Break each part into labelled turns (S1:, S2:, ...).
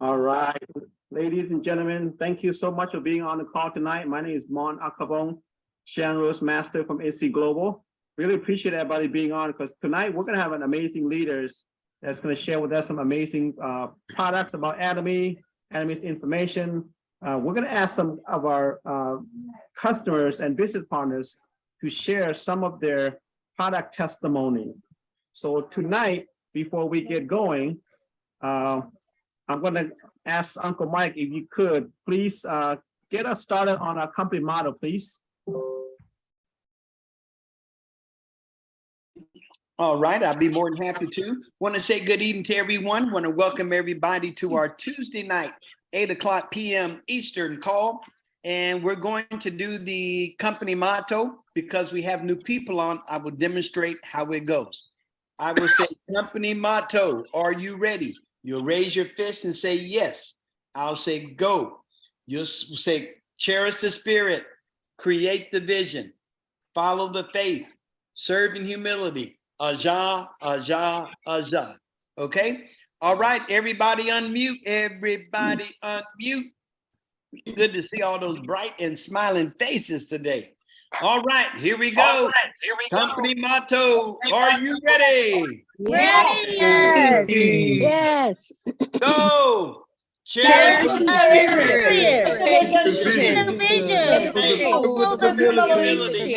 S1: All right, ladies and gentlemen, thank you so much for being on the call tonight. My name is Mon Akabong, Xiong Master from AC Global. Really appreciate everybody being on because tonight we're going to have an amazing leaders that's going to share with us some amazing products about Atomy, Atomy's information. We're going to ask some of our customers and business partners to share some of their product testimony. So tonight, before we get going, I'm going to ask Uncle Mike if you could please get us started on our company motto, please.
S2: All right, I'll be more than happy to. Want to say good evening to everyone. Want to welcome everybody to our Tuesday night, 8:00 p.m. Eastern call. And we're going to do the company motto because we have new people on. I will demonstrate how it goes. I will say company motto. Are you ready? You'll raise your fist and say yes. I'll say go. You'll say cherish the spirit, create the vision, follow the faith, serve in humility. Aja, aja, aja. Okay? All right, everybody unmute. Everybody unmute. Good to see all those bright and smiling faces today. All right, here we go. Company motto. Are you ready?
S3: Yes.
S4: Yes.
S2: Go.
S3: Cherish
S2: Cherish
S3: the spirit. Vision. Follow the humility.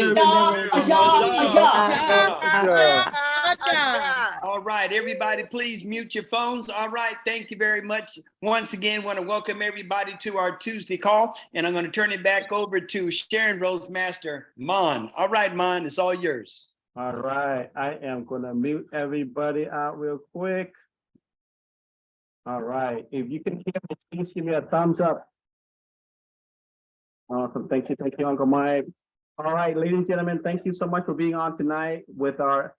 S2: All right, everybody, please mute your phones. All right, thank you very much. Once again, want to welcome everybody to our Tuesday call, and I'm going to turn it back over to Sharon Rose Master, Mon. All right, Mon, it's all yours.
S1: All right, I am going to mute everybody out real quick. All right, if you can hear me, please give me a thumbs up. Awesome, thank you, Uncle Mike. All right, ladies and gentlemen, thank you so much for being on tonight with our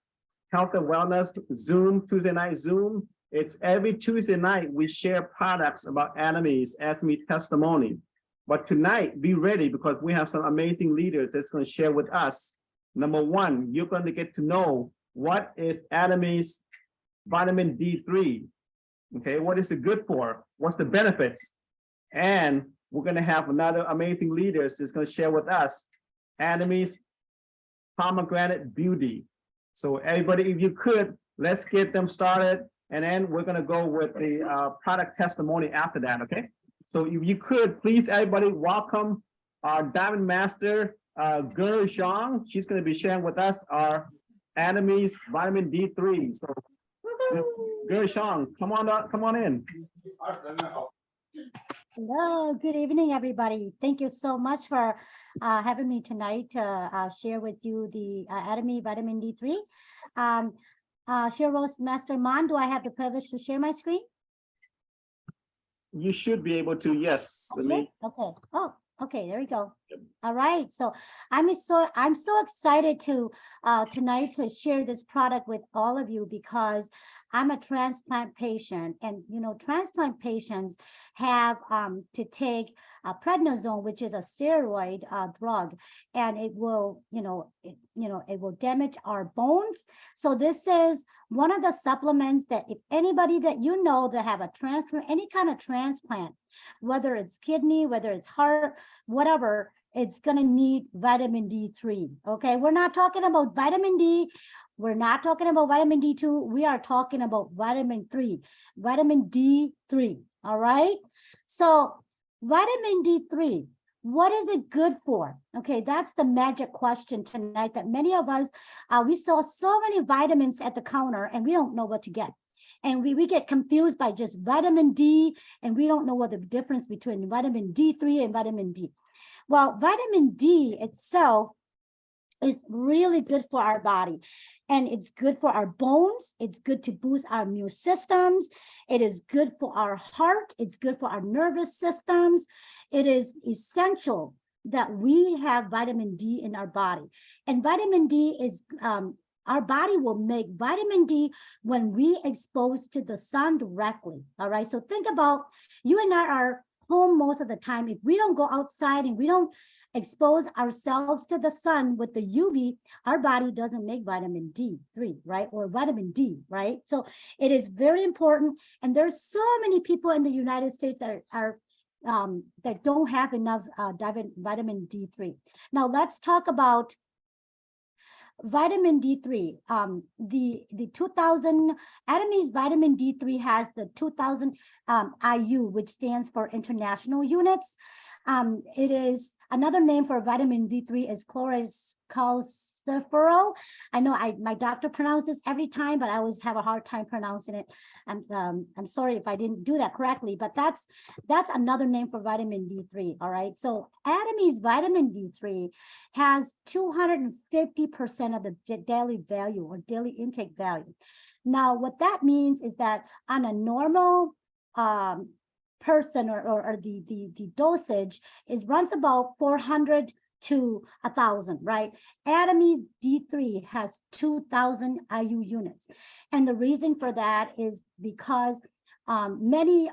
S1: Health and Wellness Zoom, Tuesday night Zoom. It's every Tuesday night we share products about Atomy's testimony. But tonight, be ready because we have some amazing leaders that's going to share with us. Number one, you're going to get to know what is Atomy's vitamin D3. Okay, what is it good for? What's the benefits? And we're going to have another amazing leaders that's going to share with us Atomy's Pomegranate Beauty. So everybody, if you could, let's get them started. And then we're going to go with the product testimony after that, okay? So if you could, please, everybody, welcome our Diamond Master, Xiong. She's going to be sharing with us our Atomy's vitamin D3. So Xiong, come on in.
S4: Hello, good evening, everybody. Thank you so much for having me tonight to share with you the Atomy vitamin D3. Share Rose Master Mon, do I have the privilege to share my screen?
S1: You should be able to, yes.
S4: Okay. Oh, okay, there we go. All right, so I'm so excited to tonight to share this product with all of you because I'm a transplant patient, and transplant patients have to take prednisone, which is a steroid drug, and it will it will damage our bones. So this is one of the supplements that if anybody that that have a transplant, any kind of transplant, whether it's kidney, whether it's heart, whatever, it's going to need vitamin D3. Okay, we're not talking about vitamin D. We're not talking about vitamin D2. We are talking about vitamin D3. All right. So vitamin D3, what is it good for? Okay, that's the magic question tonight that many of us, we saw so many vitamins at the counter and we don't know what to get. And we get confused by just vitamin D, and we don't know what the difference between vitamin D3 and vitamin D. Well, vitamin D itself is really good for our body, and it's good for our bones. It's good to boost our immune systems. It is good for our heart. It's good for our nervous systems. It is essential that we have vitamin D in our body, and vitamin D is our body will make vitamin D when we expose to the sun directly. All right, so think about you and I are home most of the time, if we don't go outside and we don't expose ourselves to the sun with the UV, our body doesn't make vitamin D3, right? Or vitamin D, right? So it is very important. And there's so many people in the United States that don't have enough vitamin D3. Now let's talk about vitamin D3. The 2000 Atomy's vitamin D3 has the 2000 IU, which stands for international units. It is another name for vitamin D3 is cholecalciferol. I know my doctor pronounces every time, but I always have a hard time pronouncing it. I'm sorry if I didn't do that correctly, but that's another name for vitamin D3. All right. So Atomy's vitamin D3 has 250% of the daily value or daily intake value. Now, what that means is that on a normal person or the dosage runs about 400 to 1,000, right? Atomy's D3 has 2,000 IU units. And the reason for that is because many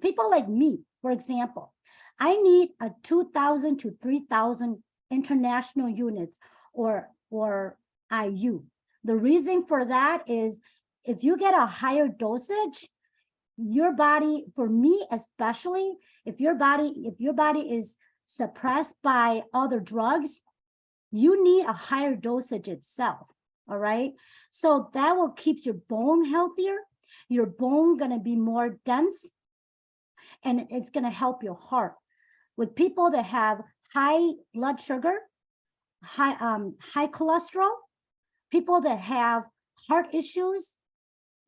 S4: people like me, for example, I need a 2,000 to 3,000 international units or IU. The reason for that is if you get a higher dosage, your body, for me especially, if your body is suppressed by other drugs, you need a higher dosage itself. All right. So that will keep your bone healthier. Your bone gonna be more dense, and it's gonna help your heart. With people that have high blood sugar, high cholesterol, people that have heart issues,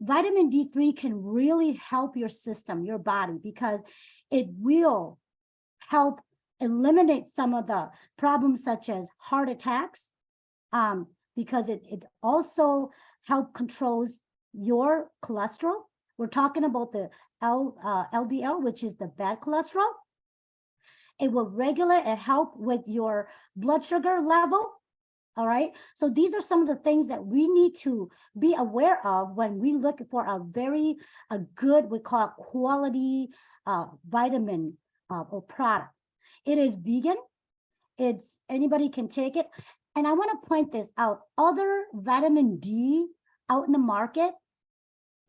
S4: vitamin D3 can really help your system, your body, because it will help eliminate some of the problems such as heart attacks, because it also help controls your cholesterol. We're talking about the LDL, which is the bad cholesterol. It will regulate and help with your blood sugar level. All right. So these are some of the things that we need to be aware of when we look for a good, we call it quality vitamin or product. It is vegan. Anybody can take it. And I want to point this out. Other vitamin D out in the market,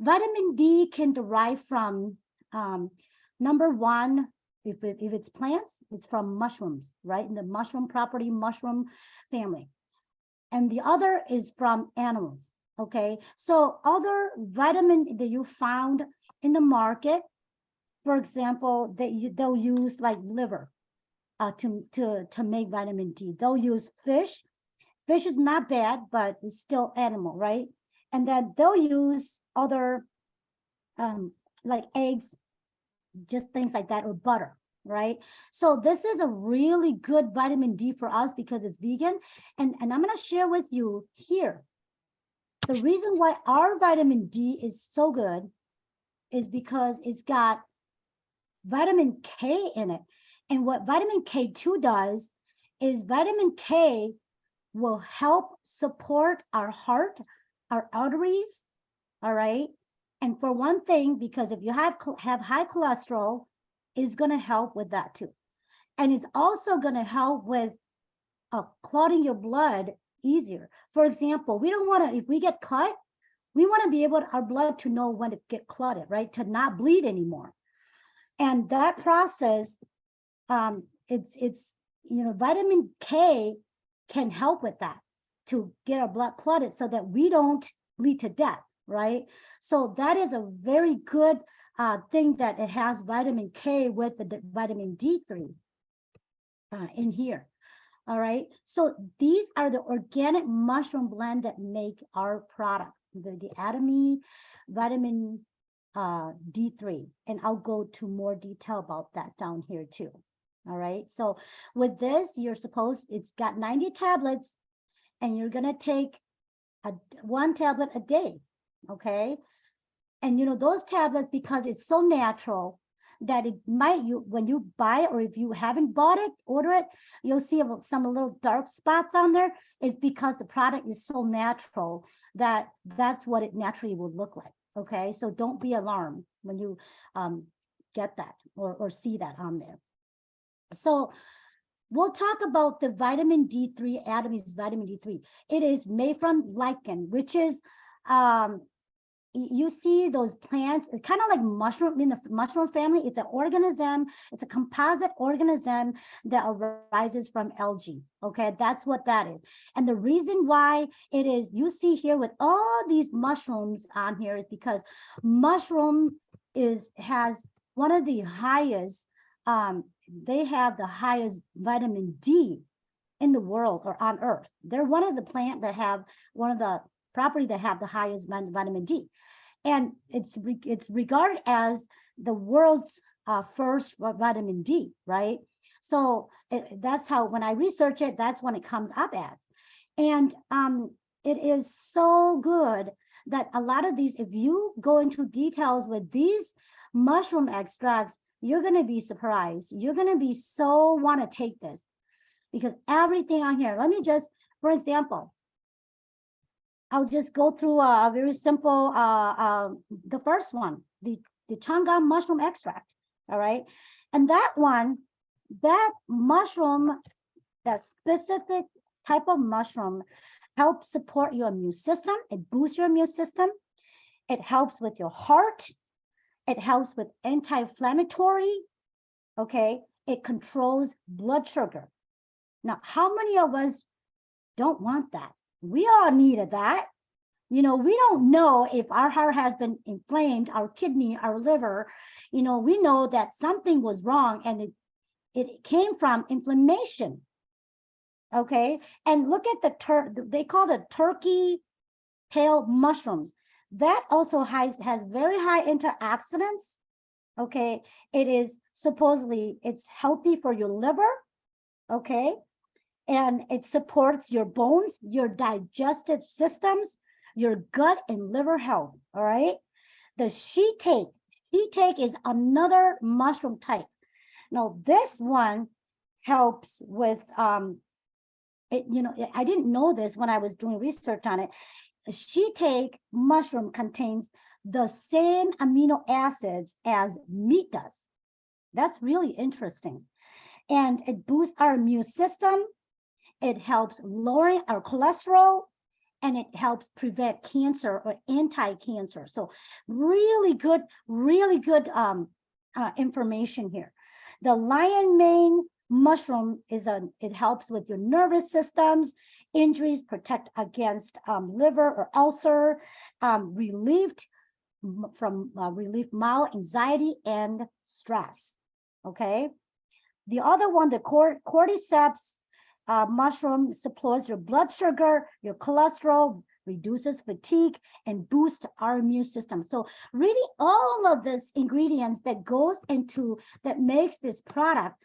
S4: vitamin D can derive from, number one, if it's plants, it's from mushrooms, right? In the mushroom family. And the other is from animals, okay? So other vitamin that you found in the market, for example, they'll use like liver to make vitamin D. They'll use fish. Fish is not bad, but it's still animal, right? And then they'll use other like eggs, just things like that, or butter. Right. So this is a really good vitamin D for us because it's vegan. And I'm going to share with you here. The reason why our vitamin D is so good is because it's got vitamin K in it. And what vitamin K2 does is vitamin K will help support our heart, our arteries. All right. And for one thing, because if you have high cholesterol, is going to help with that too. And it's also going to help with clotting your blood easier. For example, we don't want to, if we get cut, we want to be able our blood to know when to get clotted, right? To not bleed anymore. And that process, vitamin K can help with that, to get our blood clotted so that we don't bleed to death, right? So that is a very good thing that it has vitamin K with the vitamin D3 in here. All right. So these are the organic mushroom blend that make our product, the Atomy vitamin D3. And I'll go to more detail about that down here too. All right. So with this, it's got 90 tablets, and you're going to take one tablet a day. Okay. And those tablets, because it's so natural that it might, when you buy it, or if you haven't bought it, order it, you'll see some little dark spots on there. It's because the product is so natural that's what it naturally would look like. Okay, so don't be alarmed when you get that or see that on there. So we'll talk about the vitamin D3, Atomy's vitamin D3. It is made from lichen, which is, you see those plants, it's kind of like mushroom in the mushroom family. It's an organism, it's a composite organism that arises from algae. Okay, that's what that is. And the reason why it is, you see here with all these mushrooms on here is because mushroom has one of the highest, they have the highest vitamin D in the world or on earth. They're one of the plant that have one of the property that have the highest vitamin D. And it's regarded as the world's first vitamin D, right? So that's how, when I research it, that's when it comes up as. And it is so good that a lot of these, if you go into details with these mushroom extracts, you're going to be surprised. You're going to be so want to take this, because everything on here, let me just, for example, I'll just go through a very simple, the first one, the Changam mushroom extract, all right? And that one, that mushroom, that specific type of mushroom helps support your immune system. It boosts your immune system. It helps with your heart. It helps with anti-inflammatory, okay? It controls blood sugar. Now, how many of us don't want that? We all needed that. You know, we don't know if our heart has been inflamed, our kidney, our liver, you know, we know that something was wrong and it came from inflammation. Okay. And look at they call the turkey tail mushrooms. That also has very high antioxidants. Okay. It is supposedly, it's healthy for your liver. Okay. And it supports your bones, your digestive systems, your gut and liver health. All right. The shiitake is another mushroom type. Now, this one helps with, you know, I didn't know this when I was doing research on it. The shiitake mushroom contains the same amino acids as meat does. That's really interesting. And it boosts our immune system. It helps lowering our cholesterol, and it helps prevent cancer or anti-cancer. So really good information here. The lion mane mushroom it helps with your nervous systems, injuries, protect against liver or ulcer, relief mild anxiety and stress. Okay. The other one, the cordyceps mushroom, supports your blood sugar, your cholesterol, reduces fatigue, and boosts our immune system. So really all of these ingredients that goes into, that makes this product,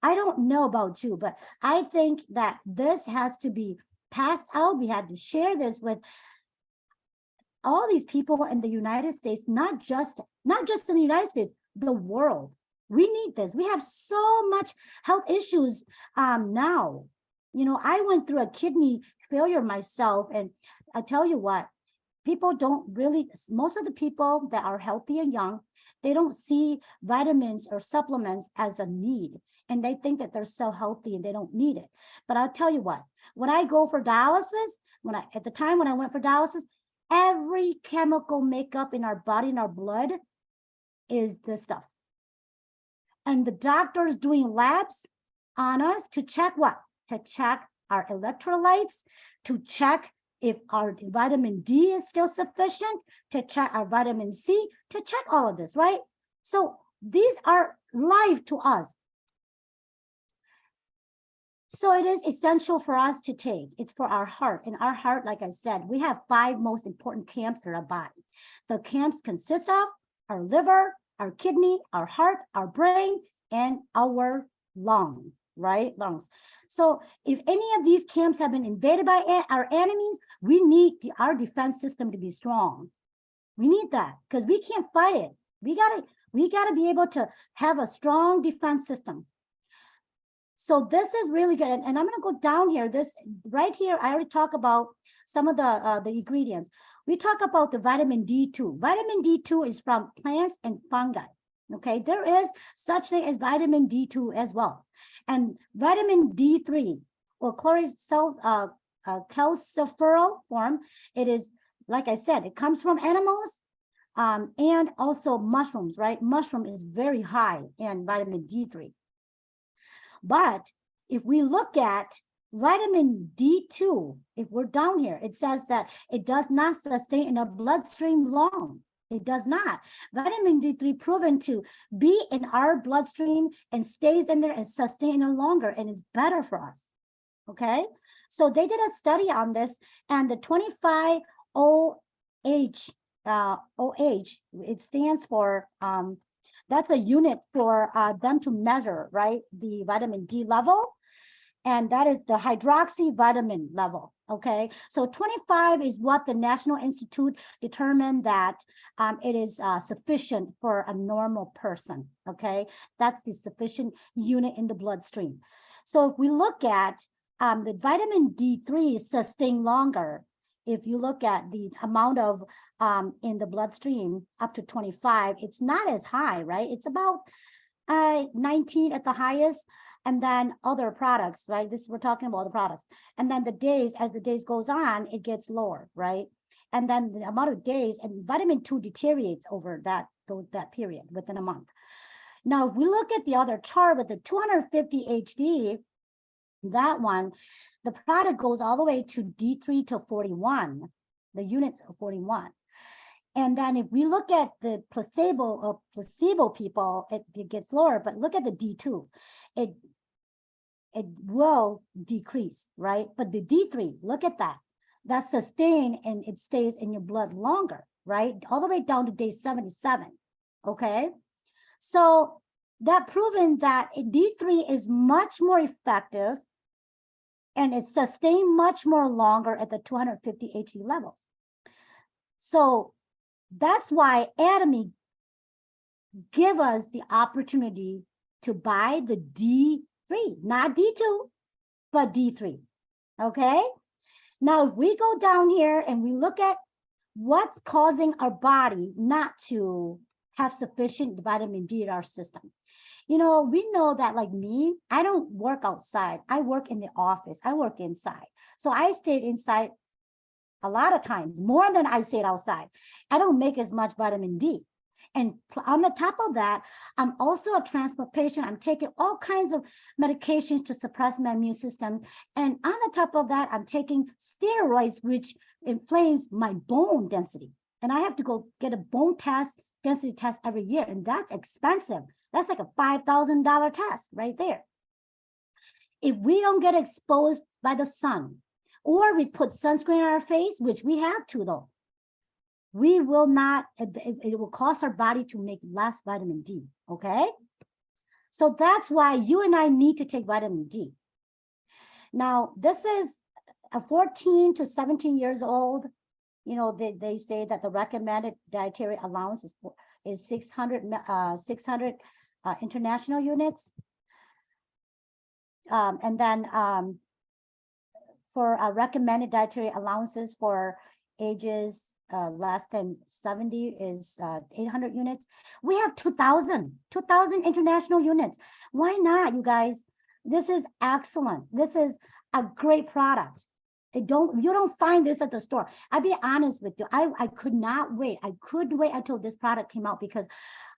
S4: I don't know about you, but I think that this has to be passed out. We had to share this with all these people in the United States, not just in the United States, the world. We need this. We have so much health issues now. You know, I went through a kidney failure myself, and I tell you what, people don't really, most of the people that are healthy and young, they don't see vitamins or supplements as a need, and they think that they're so healthy and they don't need it. But I'll tell you what, when I go for dialysis, at the time when I went for dialysis, every chemical makeup in our body, in our blood, is this stuff. And the doctors doing labs on us to check what? To check our electrolytes, to check if our vitamin D is still sufficient, to check our vitamin C, to check all of this, right? So these are life to us. So it is essential for us to take. It's for our heart. And our heart, like I said, we have 5 most important camps in our body. The camps consist of our liver, our kidney, our heart, our brain, and our lung. Right? Lungs. So if any of these camps have been invaded by our enemies, we need our defense system to be strong. We need that because we can't fight it. We gotta be able to have a strong defense system. So this is really good. And I'm gonna go down here. This right here, I already talked about some of the ingredients. We talk about the vitamin D2. Vitamin D2 is from plants and fungi. Okay, there is such thing as vitamin D2 as well. And vitamin D3 or calciferol form, it is, like I said, it comes from animals and also mushrooms, right? Mushroom is very high in vitamin D3. But if we look at vitamin D2, if we're down here, it says that it does not sustain in our bloodstream long. It does not. Vitamin D3 proven to be in our bloodstream and stays in there and sustain it longer, and it's better for us. Okay, so they did a study on this, and the 25OH, it stands for, that's a unit for them to measure, right, the vitamin D level. And that is the hydroxy vitamin level. Okay, so 25 is what the National Institute determined that it is sufficient for a normal person. Okay, that's the sufficient unit in the bloodstream. So if we look at the vitamin D3 is sustained longer. If you look at the amount of in the bloodstream up to 25, it's not as high, right? It's about 19 at the highest. And then other products, right? We're talking about the products. And then as the days goes on, it gets lower, right? And then the amount of days, and vitamin 2 deteriorates over that period within a month. Now, if we look at the other chart with the 250 HD, that one, the product goes all the way to D3 to 41, the units of 41. And then if we look at the placebo people, it gets lower, but look at the D2, it will decrease, right? But the D3, look at that. That's sustained and it stays in your blood longer, right? All the way down to day 77, okay? So that proven that D3 is much more effective and it's sustained much more longer at the 250 HD levels. So that's why Atomy give us the opportunity to buy the D3, not D2, but D3, okay? Now, if we go down here and we look at what's causing our body not to have sufficient vitamin D in our system. You know, we know that, like me, I don't work outside. I work in the office. I work inside. So I stayed inside a lot of times, more than I stayed outside. I don't make as much vitamin D. And on the top of that, I'm also a transplant patient. I'm taking all kinds of medications to suppress my immune system. And on the top of that, I'm taking steroids, which inflames my bone density. And I have to go get a bone density test every year. And that's expensive. That's like a $5,000 test right there. If we don't get exposed by the sun, or we put sunscreen on our face, which we have to though, we will not, it will cause our body to make less vitamin D, okay? So that's why you and I need to take vitamin D. Now, this is a 14 to 17 years old. You know, they say that the recommended dietary allowance is 600 international units. And then for recommended dietary allowances for ages less than 70 is 800 units. We have 2,000 international units. Why not, you guys? This is excellent. This is a great product. You don't find this at the store. I'll be honest with you. I could not wait. I couldn't wait until this product came out because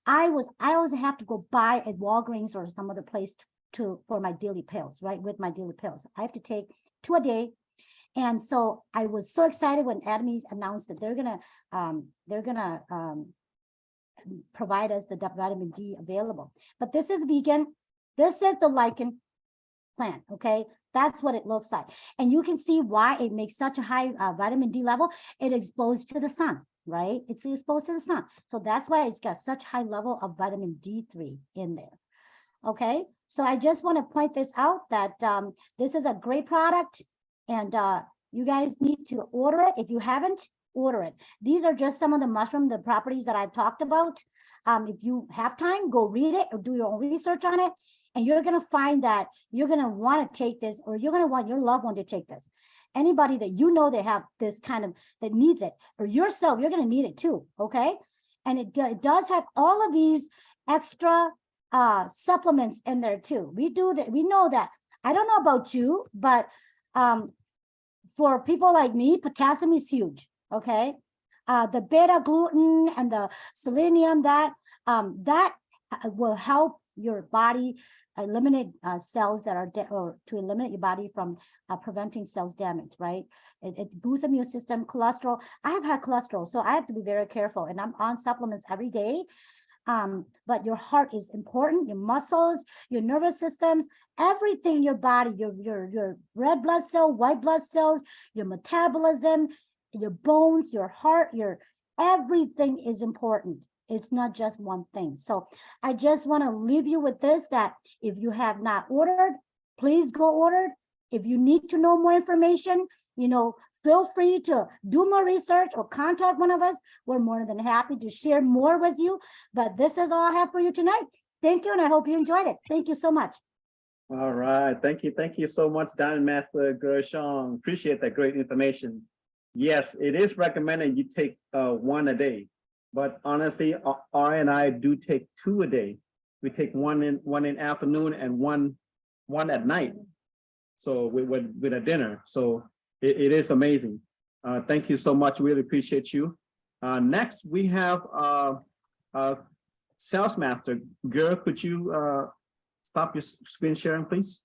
S4: I always have to go buy at Walgreens or some other place for my daily pills, right? With my daily pills. I have to take 2 a day. And so I was so excited when Atomy announced that they're gonna provide us the vitamin D available. But this is vegan. This is the lichen plant, okay? That's what it looks like. And you can see why it makes such a high vitamin D level. It's exposed to the sun, right? It's exposed to the sun. So that's why it's got such high level of vitamin D3 in there. Okay, so I just want to point this out that this is a great product and you guys need to order it. If you haven't, order it. These are just some of the properties that I've talked about. If you have time, go read it or do your own research on it. And you're going to find that you're going to want to take this, or you're going to want your loved one to take this. Anybody that you know they have this kind of, that needs it, or yourself, you're going to need it too, okay? And it does have all of these extra supplements in there too. We do that. We know that. I don't know about you, but for people like me, potassium is huge. Okay. The beta gluten and the selenium that will help your body eliminate cells that are or to eliminate your body from preventing cells damage, right? It boosts immune system. Cholesterol. I have had cholesterol, so I have to be very careful, and I'm on supplements every day. But your heart is important, your muscles, your nervous systems, everything in your body, your red blood cell, white blood cells, your metabolism, your bones, your heart, your everything is important. It's not just one thing. So I just want to leave you with this, that if you have not ordered, please go order. If you need to know more information, feel free to do more research or contact one of us. We're more than happy to share more with you. But this is all I have for you tonight. Thank you, and I hope you enjoyed it. Thank you so much.
S1: All right. Thank you. Thank you so much, Diamond Master Xiong. Appreciate that great information. Yes, it is recommended you take one a day. But honestly, R and I do take 2 a day. We take one in afternoon and one at night. So with a dinner. So it is amazing. Thank you so much. Really appreciate you. Next, we have Sales Master. Girl, could you stop your screen sharing, please?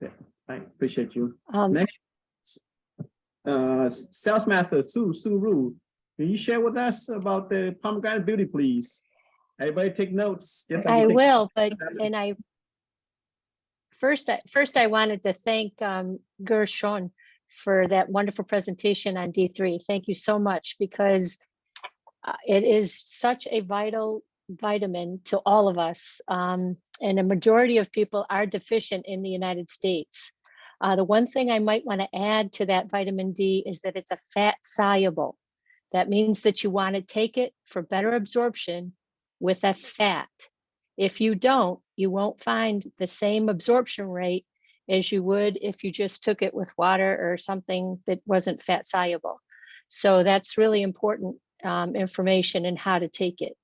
S1: Yeah, I appreciate you. Next, Sales Master Sue Rhew. Can you share with us about the pomegranate beauty, please? Everybody take notes.
S5: I will, but first I wanted to thank Xiong for that wonderful presentation on D3. Thank you so much, because it is such a vital vitamin to all of us, and a majority of people are deficient in the United States. The one thing I might want to add to that vitamin D is that it's a fat soluble. That means that you want to take it for better absorption with a fat. If you don't, you won't find the same absorption rate as you would if you just took it with water or something that wasn't fat soluble. So that's really important information in how to take it,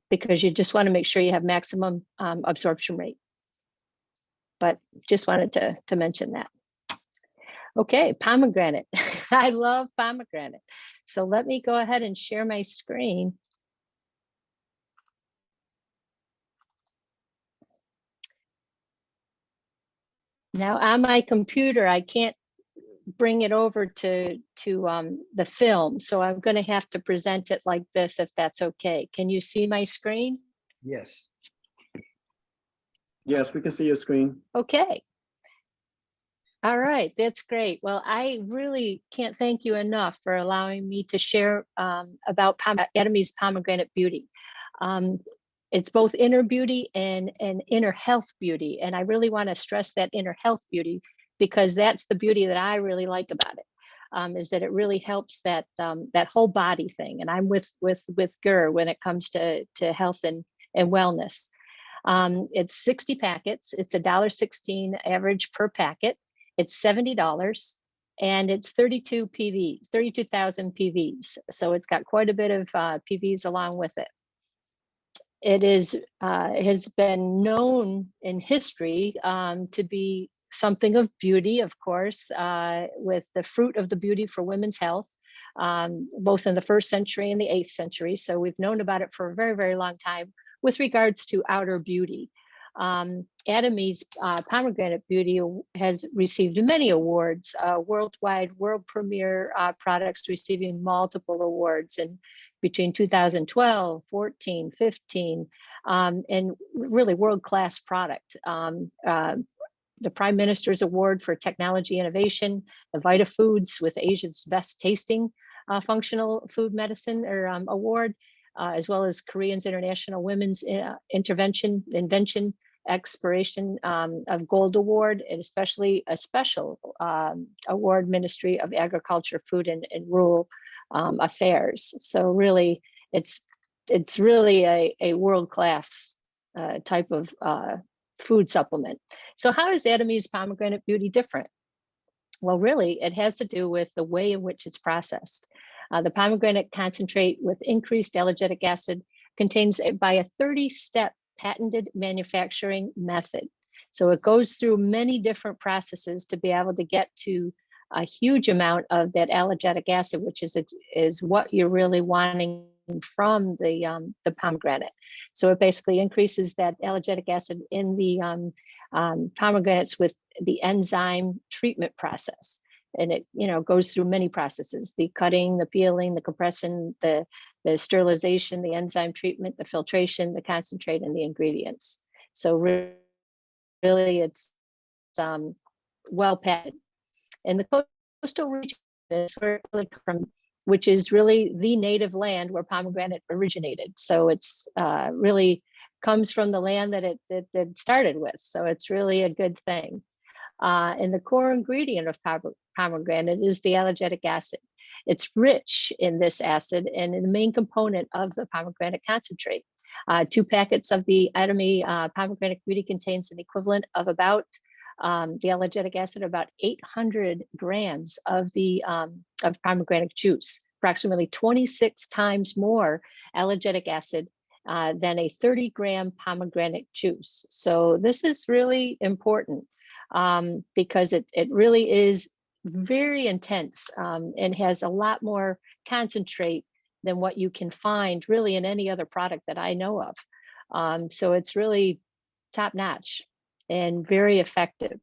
S5: because you just want to make sure you have maximum absorption rate. But just wanted to mention that. Okay, pomegranate. I love pomegranate. So let me go ahead and share my screen. Now on my computer, I can't bring it over to the film. So I'm going to have to present it like this, if that's okay. Can you see my screen?
S2: Yes.
S1: Yes, we can see your screen.
S5: Okay. All right, that's great. Well, I really can't thank you enough for allowing me to share about Atomy's Pomegranate Beauty. It's both inner beauty and inner health beauty. And I really want to stress that inner health beauty, because that's the beauty that I really like about it, is that it really helps that that whole body thing. And I'm with Gur when it comes to health and wellness. It's 60 packets. It's $1.16 average per packet. It's $70, and it's 32 PVs, 32,000 PVs. So it's got quite a bit of PVs along with it. It is has been known in history to be something of beauty, of course, with the fruit of the beauty for women's health, both in the 1st century and the 8th century. So we've known about it for a very, very long time with regards to outer beauty. Atomy's Pomegranate Beauty has received many awards, worldwide, world premiere products receiving multiple awards in between 2012, 14, 15, and really world-class product. The Prime Minister's Award for Technology Innovation, the Vita Foods with Asia's Best Tasting Functional Food Medicine Award, as well as Korean's International Women's Invention Exploration of Gold Award, and especially a special award, Ministry of Agriculture, Food and Rural Affairs. So really, it's really a world-class type of food supplement. So how is Atomy's Pomegranate Beauty different? Well, really, it has to do with the way in which it's processed. The pomegranate concentrate with increased allergic acid contains by a 30-step patented manufacturing method. So it goes through many different processes to be able to get to a huge amount of that allergenic acid, which is what you're really wanting from the pomegranate. So it basically increases that allergenic acid in the pomegranates with the enzyme treatment process. And it, goes through many processes: the cutting, the peeling, the compression, the sterilization, the enzyme treatment, the filtration, the concentrate, and the ingredients. So really it's well patented. And the coastal region is where it really comes from, which is really the native land where pomegranate originated. So it's really comes from the land that it started with. So it's really a good thing. And the core ingredient of pomegranate is the allergenic acid. It's rich in this acid and is the main component of the pomegranate concentrate. 2 packets of the Atomy pomegranate beauty contains an equivalent of about the allergenic acid, about 800 grams of the of pomegranate juice, approximately 26 times more allergenic acid than a 30-gram pomegranate juice. So this is really important because it really is very intense and has a lot more concentrate than what you can find really in any other product that I know of. So it's really top notch and very effective.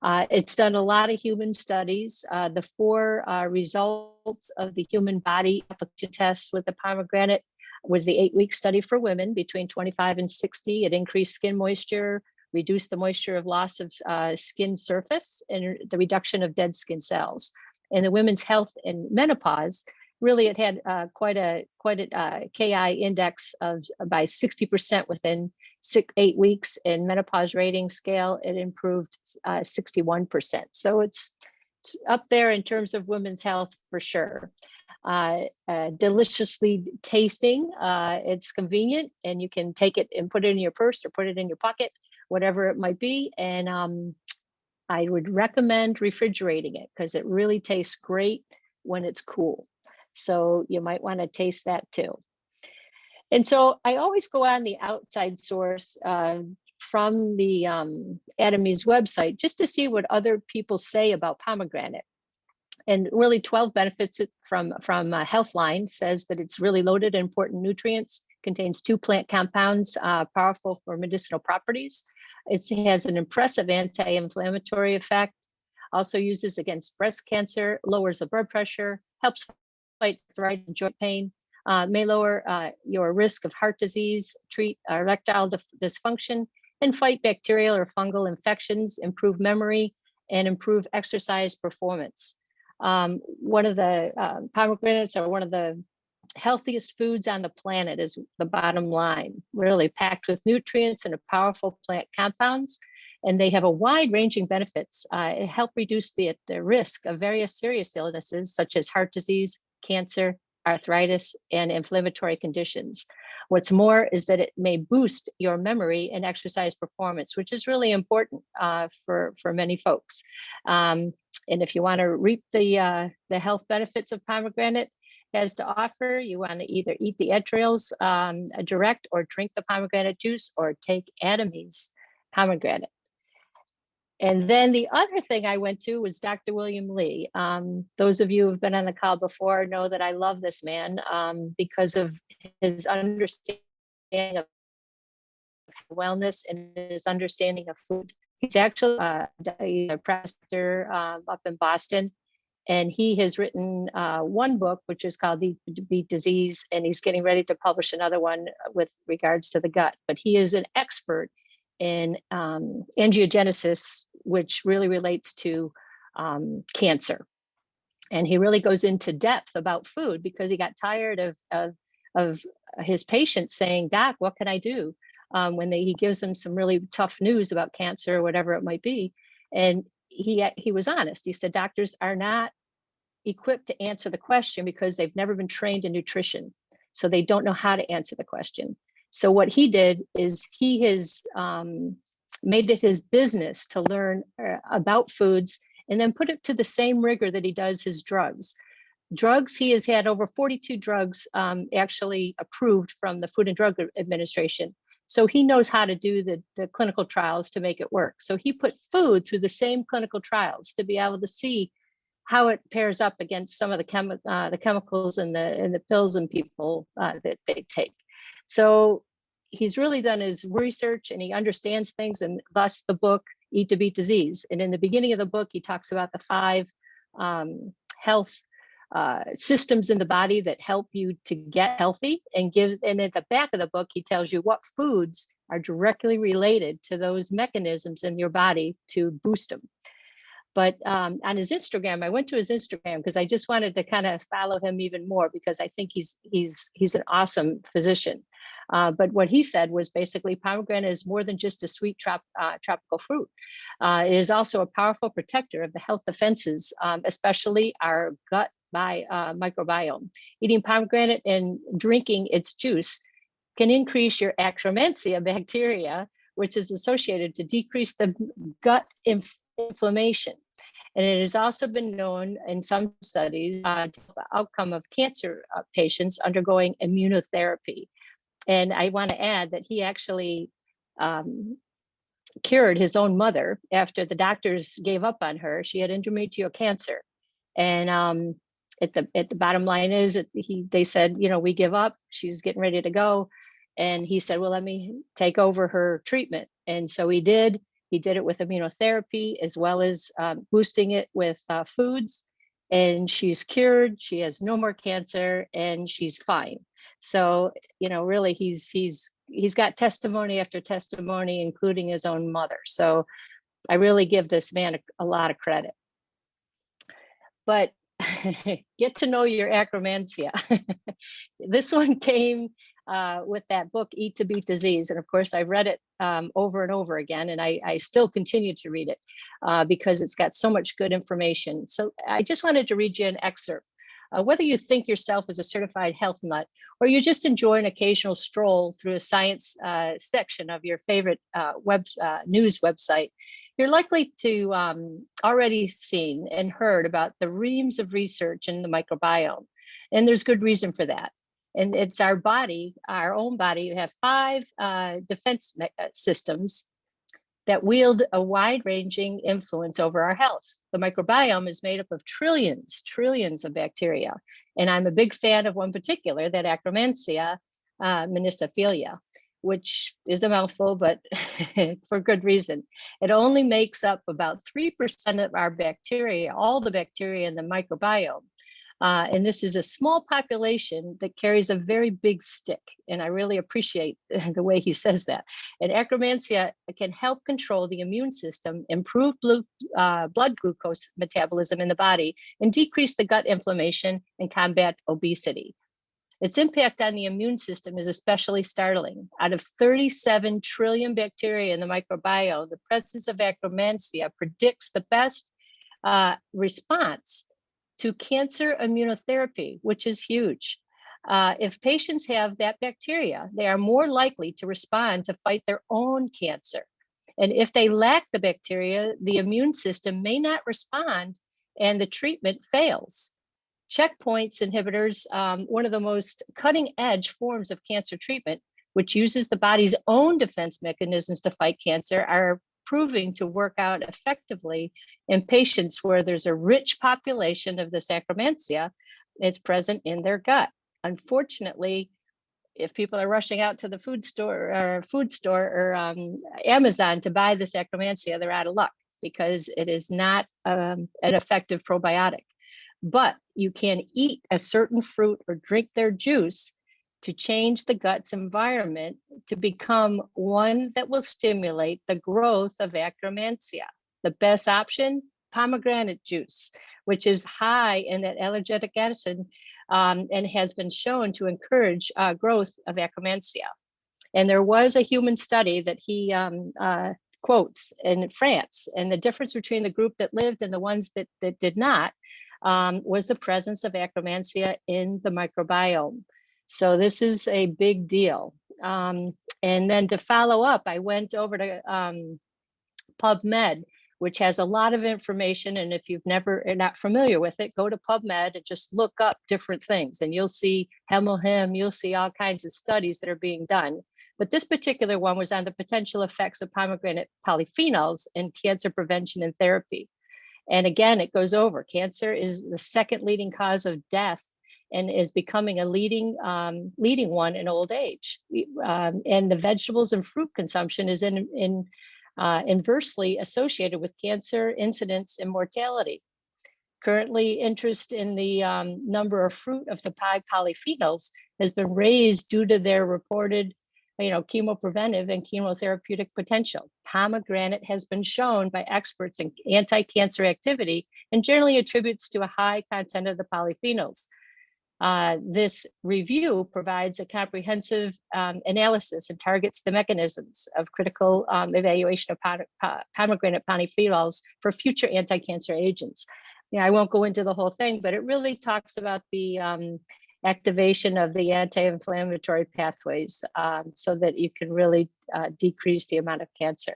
S5: It's done a lot of human studies. The 4 results of the human body application tests with the pomegranate was the 8-week study for women between 25 and 60. It increased skin moisture, reduced the moisture of loss of skin surface, and the reduction of dead skin cells. And the women's health and menopause, really it had quite a KI index of by 60% within 8 weeks. In menopause rating scale, it improved 61%. So it's up there in terms of women's health for sure. Deliciously tasting, it's convenient, and you can take it and put it in your purse or put it in your pocket, whatever it might be. And I would recommend refrigerating it because it really tastes great when it's cool. So you might want to taste that too. And so I always go on the outside source from the Atomy's website just to see what other people say about pomegranate. And really 12 benefits from Healthline says that it's really loaded in important nutrients, contains 2 plant compounds powerful for medicinal properties. It has an impressive anti-inflammatory effect, also uses against breast cancer, lowers the blood pressure, helps fight arthritis and joint pain, may lower your risk of heart disease, treat erectile dysfunction, and fight bacterial or fungal infections, improve memory, and improve exercise performance. One of the pomegranates are one of the healthiest foods on the planet is the bottom line, really packed with nutrients and powerful plant compounds. And they have a wide ranging benefits. It help reduce the risk of various serious illnesses such as heart disease, cancer, arthritis, and inflammatory conditions. What's more is that it may boost your memory and exercise performance, which is really important for many folks. And if you want to reap the health benefits of pomegranate has to offer, you want to either eat the entrails direct or drink the pomegranate juice or take Atomy's pomegranate. And then the other thing I went to was Dr. William Li. Those of you who have been on the call before know that I love this man because of his understanding of wellness and his understanding of food. He's actually a professor up in Boston, and he has written one book, which is called The Beat Disease, and he's getting ready to publish another one with regards to the gut. But he is an expert in angiogenesis, which really relates to cancer. And he really goes into depth about food because he got tired of his patients saying, "Doc, what can I do?" When he gives them some really tough news about cancer or whatever it might be. And he was honest. He said, doctors are not equipped to answer the question because they've never been trained in nutrition. So they don't know how to answer the question. So what he did is he has made it his business to learn about foods and then put it to the same rigor that he does his drugs. drugs. He has had over 42 drugs actually approved from the Food and Drug Administration. So he knows how to do the clinical trials to make it work. So he put food through the same clinical trials to be able to see how it pairs up against some of the chemicals and the pills and people that they take. So he's really done his research and he understands things, and thus the book Eat to Beat Disease. And in the beginning of the book, he talks about the 5 health systems in the body that help you to get healthy, and at the back of the book, he tells you what foods are directly related to those mechanisms in your body to boost them. But on his Instagram, I went to his Instagram because I just wanted to kind of follow him even more, because I think he's an awesome physician. But what he said was basically pomegranate is more than just a sweet tropical fruit. It is also a powerful protector of the health defenses, especially our gut microbiome. Eating pomegranate and drinking its juice can increase your Akkermansia bacteria, which is associated to decrease the gut inflammation. And it has also been known in some studies the outcome of cancer patients undergoing immunotherapy. And I want to add that he actually cured his own mother after the doctors gave up on her. She had endometrial cancer. And at the bottom line is that they said, we give up, she's getting ready to go. And he said, well, let me take over her treatment. And so he did. He did it with immunotherapy as well as boosting it with foods. And she's cured. She has no more cancer and she's fine. So, really, he's got testimony after testimony, including his own mother. So I really give this man a lot of credit. But get to know your Akkermansia. This one came with that book, Eat to Beat Disease. And of course, I read it over and over again, and I still continue to read it because it's got so much good information. So I just wanted to read you an excerpt. Whether you think yourself as a certified health nut, or you just enjoy an occasional stroll through a science section of your favorite news website, you're likely to already seen and heard about the reams of research in the microbiome. And there's good reason for that. And it's our body, our own body, you have 5 defense systems that wield a wide-ranging influence over our health. The microbiome is made up of trillions of bacteria. And I'm a big fan of one particular, that Akkermansia ministophilia, which is a mouthful, but for good reason. It only makes up about 3% of our bacteria, all the bacteria in the microbiome. And this is a small population that carries a very big stick. And I really appreciate the way he says that. And Akkermansia can help control the immune system, improve blood glucose metabolism in the body, and decrease the gut inflammation and combat obesity. Its impact on the immune system is especially startling. Out of 37 trillion bacteria in the microbiome, the presence of Akkermansia predicts the best response to cancer immunotherapy, which is huge. If patients have that bacteria, they are more likely to respond to fight their own cancer. And if they lack the bacteria, the immune system may not respond and the treatment fails. Checkpoints inhibitors, one of the most cutting edge forms of cancer treatment, which uses the body's own defense mechanisms to fight cancer, are proving to work out effectively in patients where there's a rich population of this Akkermansia is present in their gut. Unfortunately, if people are rushing out to the food store or Amazon to buy this Akkermansia, they're out of luck because it is not an effective probiotic. But you can eat a certain fruit or drink their juice to change the gut's environment to become one that will stimulate the growth of Akkermansia. The best option, pomegranate juice, which is high in that allergic acid and has been shown to encourage growth of Akkermansia. And there was a human study that he quotes in France, and the difference between the group that lived and the ones that did not was the presence of Akkermansia in the microbiome. So this is a big deal. And then to follow up, I went over to PubMed, which has a lot of information. And if you've never are not familiar with it, go to PubMed and just look up different things, and you'll see hemohim, you'll see all kinds of studies that are being done. But this particular one was on the potential effects of pomegranate polyphenols in cancer prevention and therapy. And again, it goes over, cancer is the second leading cause of death and is becoming a leading one in old age. And the vegetables and fruit consumption is inversely associated with cancer incidence and mortality. Currently, interest in the number of fruit of the polyphenols has been raised due to their reported chemopreventive and chemotherapeutic potential. Pomegranate has been shown by experts in anti-cancer activity and generally attributes to a high content of the polyphenols. This review provides a comprehensive analysis and targets the mechanisms of critical evaluation of pomegranate polyphenols for future anti-cancer agents. I won't go into the whole thing, but it really talks about the activation of the anti-inflammatory pathways so that you can really decrease the amount of cancer.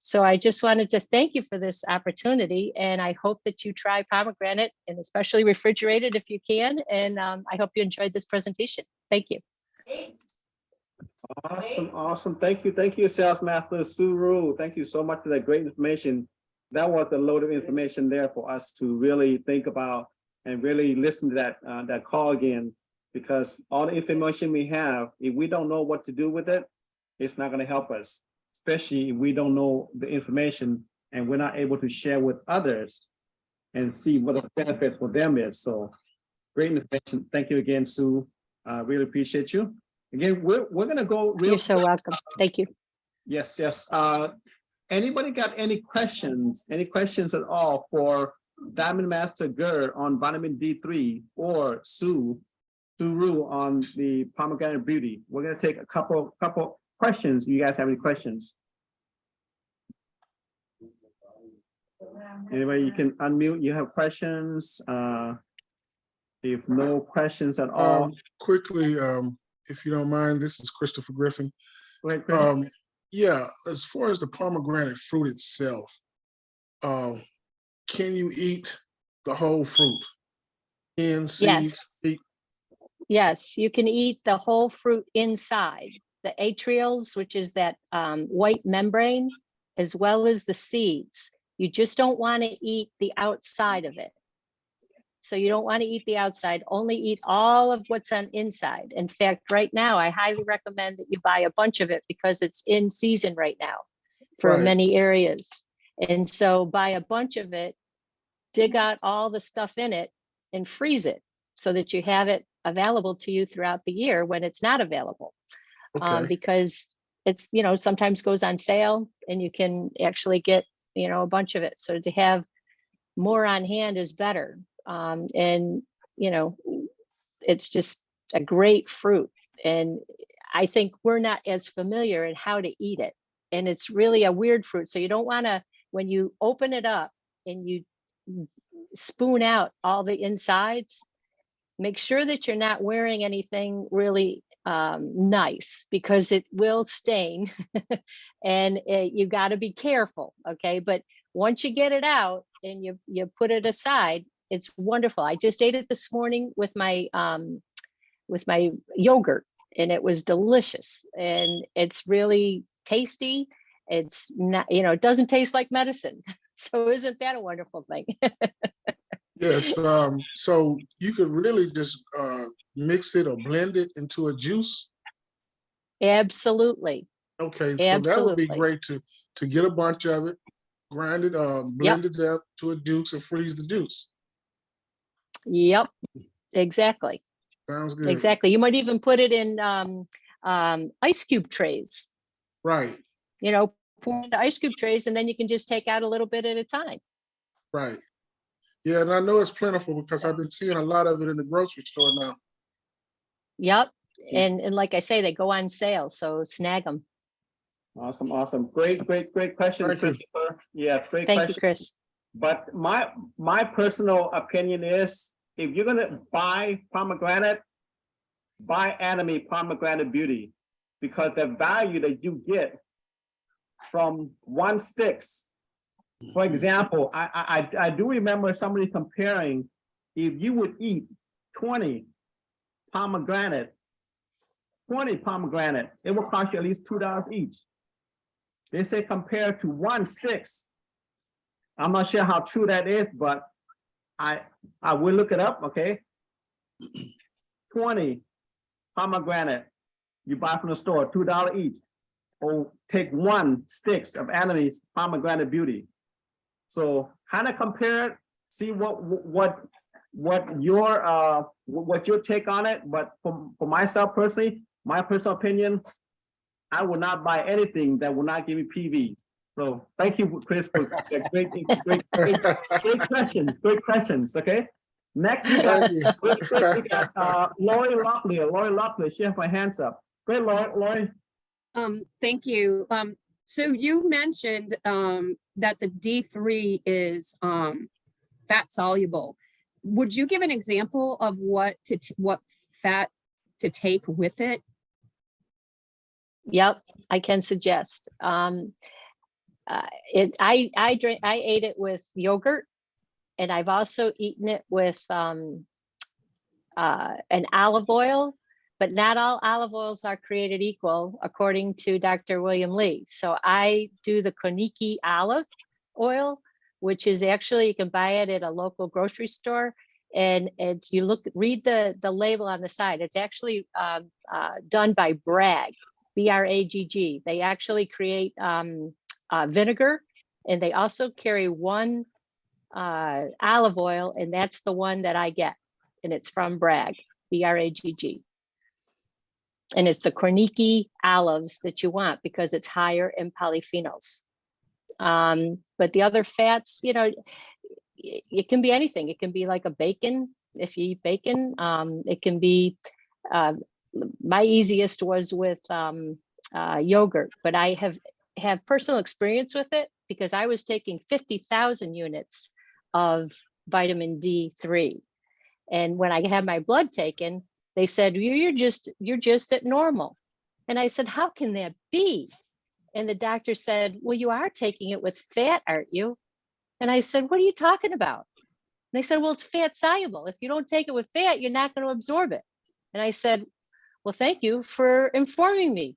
S5: So I just wanted to thank you for this opportunity, and I hope that you try pomegranate, and especially refrigerated if you can. And I hope you enjoyed this presentation. Thank you.
S1: Awesome. Thank you, Sales Master Rhew. Thank you so much for that great information. That was a load of information there for us to really think about and really listen to that call again, because all the information we have, if we don't know what to do with it, it's not going to help us, especially if we don't know the information and we're not able to share with others and see what the benefit for them is. So great information. Thank you again, Sue. Really appreciate you. Again, we're going to go real
S5: You're so welcome. Thank you.
S1: Yes. Anybody got any questions at all for Diamond Master Gur on vitamin D3 or Sue Rhew on the pomegranate beauty? We're going to take a couple questions. You guys have any questions? Anybody, you can unmute. You have questions? If no questions at all.
S6: Quickly, if you don't mind, this is Christopher Griffin.
S1: Go ahead, Chris.
S6: Yeah, as far as the pomegranate fruit itself, can you eat the whole fruit?
S5: Yes. Yes, you can eat the whole fruit inside. The atrials, which is that white membrane, as well as the seeds. You just don't want to eat the outside of it. So you don't want to eat the outside, only eat all of what's on inside. In fact, right now, I highly recommend that you buy a bunch of it because it's in season right now for many areas. And so buy a bunch of it, dig out all the stuff in it and freeze it so that you have it available to you throughout the year when it's not available. Because it's, sometimes goes on sale and you can actually get, a bunch of it. So to have more on hand is better. And it's just a great fruit. And I think we're not as familiar in how to eat it. And it's really a weird fruit. So you don't want to, when you open it up and you spoon out all the insides, make sure that you're not wearing anything really nice, because it will stain and you got to be careful. Okay. But once you get it out and you put it aside, it's wonderful. I just ate it this morning with my yogurt, and it was delicious, and it's really tasty. It's not, it doesn't taste like medicine. So isn't that a wonderful thing?
S6: Yes. So you could really just mix it or blend it into a juice.
S5: Absolutely.
S6: Okay. So that would be great to get a bunch of it, grind it, blend it up to a juice and freeze the juice.
S5: Yep. Exactly.
S6: Sounds good.
S5: Exactly. You might even put it in ice cube trays.
S6: Right.
S5: Pour into ice cube trays, and then you can just take out a little bit at a time.
S6: Right. Yeah, and I know it's plentiful because I've been seeing a lot of it in the grocery store now.
S5: Yep. And like I say, they go on sale, so snag them.
S1: Awesome. Great question, Christopher. Yes, great question.
S5: Thank you, Chris.
S1: But my personal opinion is, if you're gonna buy pomegranate, buy Atomy Pomegranate Beauty, because the value that you get from one sticks For example, I do remember somebody comparing, if you would eat 20 pomegranate, it will cost you at least $2 each. They say compared to 1 stick. I'm not sure how true that is, but I will look it up, okay? 20 pomegranate you buy from the store, $2 each. Or take 1 stick of Atomy's Pomegranate Beauty. So kind of compare it, see what your take on it. But for myself personally, my personal opinion, I will not buy anything that will not give me PV. So thank you, Chris, for great questions. Great questions. Okay. Next we got, Lori Locklear. Lori Locklear, she has my hands up. Great, Lori.
S7: Thank you. So you mentioned that the D3 is fat soluble. Would you give an example of what fat to take with it?
S5: Yep, I can suggest. I ate it with yogurt, and I've also eaten it with an olive oil. But not all olive oils are created equal, according to Dr. William Lee. So I do the Koniki olive oil, which is actually, you can buy it at a local grocery store. And it's, read the label on the side. It's actually done by Bragg, B-R-A-G-G. They actually create vinegar, and they also carry 1 olive oil, and that's the one that I get. And it's from Bragg, B-R-A-G-G. And it's the Korniki olives that you want because it's higher in polyphenols. But the other fats, it can be anything. It can be like a bacon, if you eat bacon. It can be, my easiest was with yogurt, but I have personal experience with it because I was taking 50,000 units of vitamin D3. And when I had my blood taken, they said, you're just at normal. And I said, how can that be? And the doctor said, well, you are taking it with fat, aren't you? And I said, what are you talking about? And they said, well, it's fat soluble. If you don't take it with fat, you're not going to absorb it. And I said, well, thank you for informing me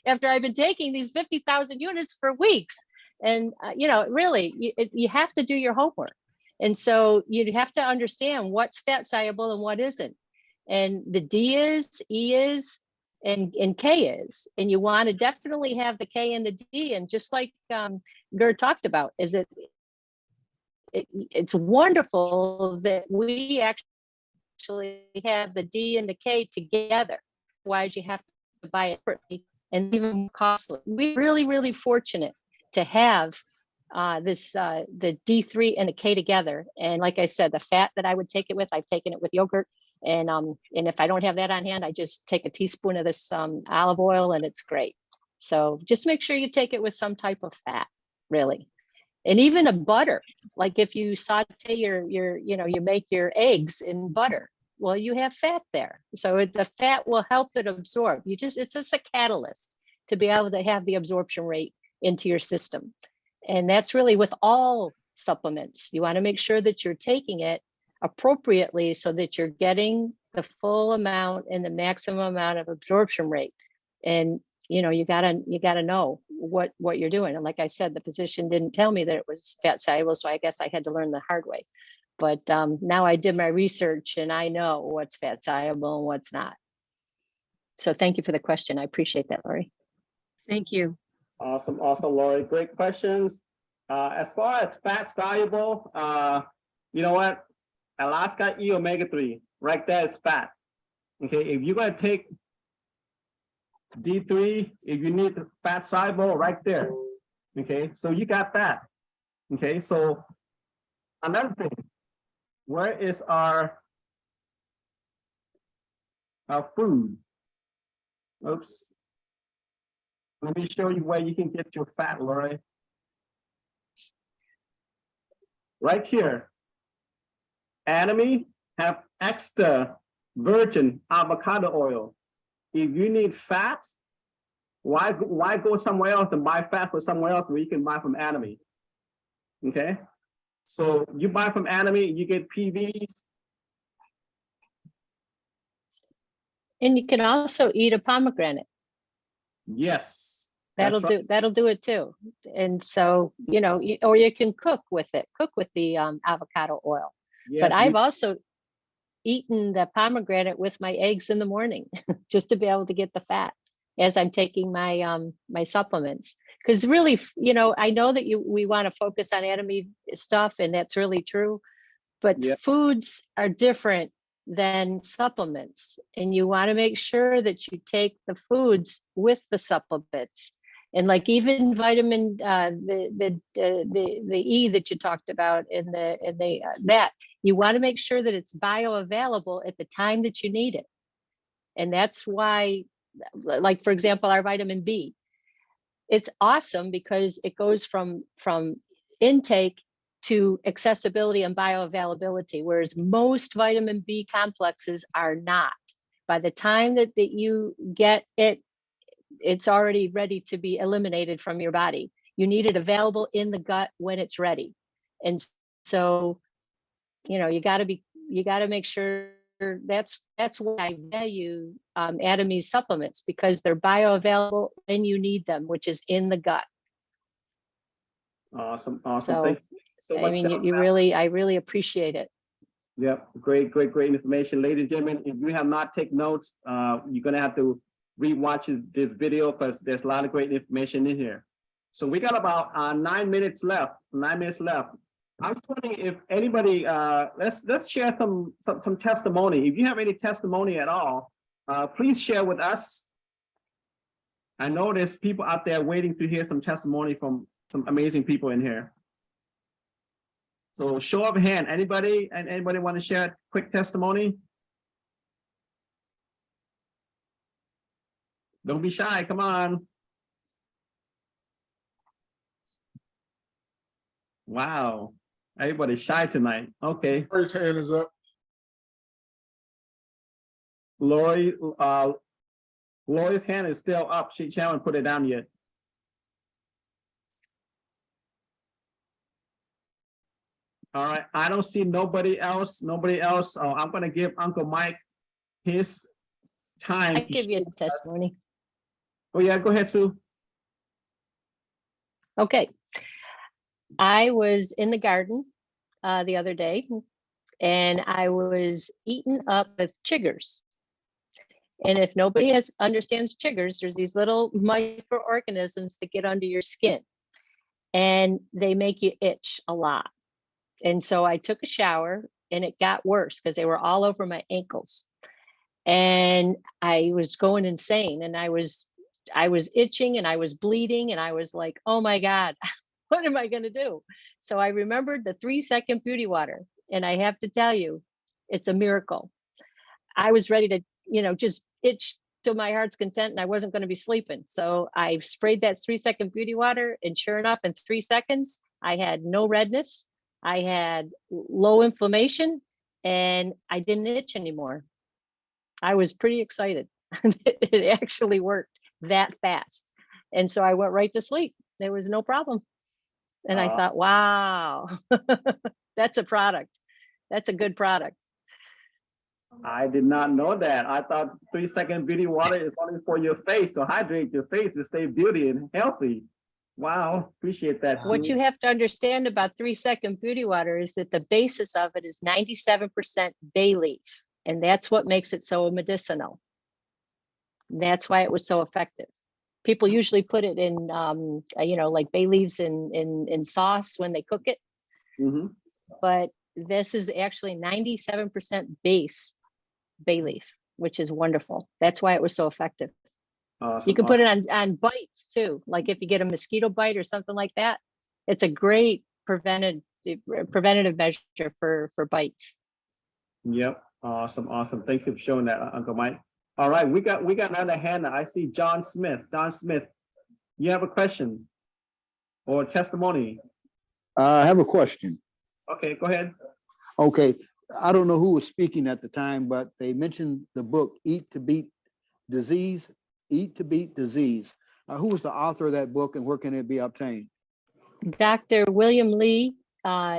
S5: after I've been taking these 50,000 units for weeks. And, really, you have to do your homework. And so you have to understand what's fat soluble and what isn't. And the D is, E is, and K is. And you want to definitely have the K and the D. And just like Gerd talked about, it's wonderful that we actually have the D and the K together. Otherwise, you have to buy it separately and even more costly. We're really, really fortunate to have the D3 and the K together. And like I said, the fat that I would take it with, I've taken it with yogurt. And if I don't have that on hand, I just take a teaspoon of this olive oil, and it's great. So just make sure you take it with some type of fat, really. And even a butter, like if you saute you make your eggs in butter, well, you have fat there. So the fat will help it absorb. It's just a catalyst to be able to have the absorption rate into your system. And that's really with all supplements. You want to make sure that you're taking it appropriately so that you're getting the full amount and the maximum amount of absorption rate. And you gotta know what you're doing. And like I said, the physician didn't tell me that it was fat soluble, so I guess I had to learn the hard way. But now I did my research and I know what's fat soluble and what's not. So thank you for the question. I appreciate that, Lori.
S7: Thank you.
S1: Awesome, Lori. Great questions. As far as fat soluble, you know what? Alaska E omega-3, right there is fat. Okay, if you're gonna take D3, if you need the fat soluble, right there. Okay, so you got that. Okay, so another thing, where is our food? Oops. Let me show you where you can get your fat, Lori. Right here. Atomy have extra virgin avocado oil. If you need fats, why go somewhere else and buy fat for somewhere else where you can buy from Atomy? Okay. So you buy from Atomy, you get PVs.
S5: And you can also eat a pomegranate.
S1: Yes.
S5: That'll
S1: That's right.
S5: do, that'll do it too. And so, you know, or you can cook with it, cook with the avocado oil.
S1: Yes,
S5: But I've also eaten the pomegranate with my eggs in the morning, just to be able to get the fat as I'm taking my my supplements. Because really, you know, I know that we want to focus on Atomy stuff, and that's really true. But
S1: Yeah.
S5: foods are different than supplements, and you want to make sure that you take the foods with the supplements. And like even vitamin the E that you talked about in the that you want to make sure that it's bioavailable at the time that you need it. And that's why, like for example, our vitamin B, it's awesome because it goes from intake to accessibility and bioavailability, whereas most vitamin B complexes are not. By the time that you get it, it's already ready to be eliminated from your body. You need it available in the gut when it's ready. And so, you know, you got to make sure that's why I value Atomy's supplements, because they're bioavailable when you need them, which is in the gut.
S1: Awesome. Awesome.
S5: So,
S1: Thank you so
S5: I
S1: much.
S5: mean, I really appreciate it.
S1: Yep. Great information. Ladies and gentlemen, if you have not taken notes, you're going to have to re-watch this video because there's a lot of great information in here. So we got about 9 minutes left. 9 minutes left. I was wondering if anybody, let's share some testimony. If you have any testimony at all, please share with us. I know there's people out there waiting to hear some testimony from some amazing people in here. So show of hand, anybody want to share a quick testimony? Don't be shy, come on. Wow, everybody's shy tonight. Okay.
S6: First hand is up.
S1: Lori's hand is still up. She haven't put it down yet. All right, I don't see nobody else. Oh, I'm gonna give Uncle Mike his time.
S5: I give you a testimony.
S1: Oh yeah, go ahead, Sue.
S5: Okay. I was in the garden the other day, and I was eaten up with chiggers. And if nobody understands chiggers, there's these little microorganisms that get under your skin, and they make you itch a lot. And so I took a shower, and it got worse because they were all over my ankles. And I was going insane, and I was itching, and I was bleeding, and I was like, oh my God, what am I going to do? So I remembered the 3-second beauty water. And I have to tell you, it's a miracle. I was ready to, you know, just itch to my heart's content, and I wasn't going to be sleeping. So I sprayed that 3-second beauty water, and sure enough, in 3 seconds, I had no redness. I had low inflammation, and I didn't itch anymore. I was pretty excited. It actually worked that fast. And so I went right to sleep. There was no problem. And I thought, wow, that's a product. That's a good product.
S1: I did not know that. I thought 3-second beauty water is only for your face, to hydrate your face, to stay beauty and healthy. Wow, appreciate that.
S5: What
S1: Sue.
S5: you have to understand about 3-second beauty water is that the basis of it is 97% bay leaf. And that's what makes it so medicinal. That's why it was so effective. People usually put it in, you know, like bay leaves in sauce when they cook it.
S1: Mm-hmm.
S5: But this is actually 97% base bay leaf, which is wonderful. That's why it was so effective.
S1: Awesome,
S5: You can put it on bites too. Like if you get a mosquito bite or something like that, it's a great preventative measure for bites.
S1: Yep. Awesome. Thank you for showing that, Uncle Mike. All right, we got another hand. I see John Smith. John Smith, you have a question or testimony?
S8: I have a question.
S1: Okay, go ahead.
S8: Okay, I don't know who was speaking at the time, but they mentioned the book Eat to Beat Disease. Who was the author of that book, and where can it be obtained?
S5: Dr. William Lee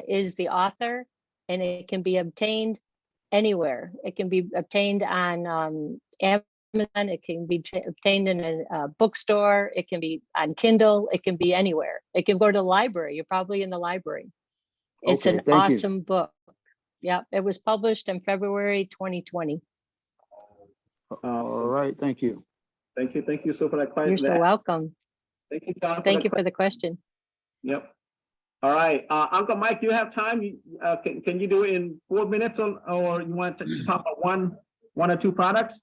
S5: is the author, and it can be obtained anywhere. It can be obtained on Amazon. It can be obtained in a bookstore. It can be on Kindle. It can be anywhere. It can go to the library. You're probably in the library. It's
S8: Okay,
S5: an
S8: thank you.
S5: awesome book. Yeah, it was published in February 2020.
S8: All right, thank you.
S1: Thank you. Thank you so for that question.
S5: You're so welcome.
S1: Thank you, John.
S5: Thank you for the question.
S1: Yep. All right, Uncle Mike, you have time? Can you do it in 4 minutes, or you want to talk about one or two products?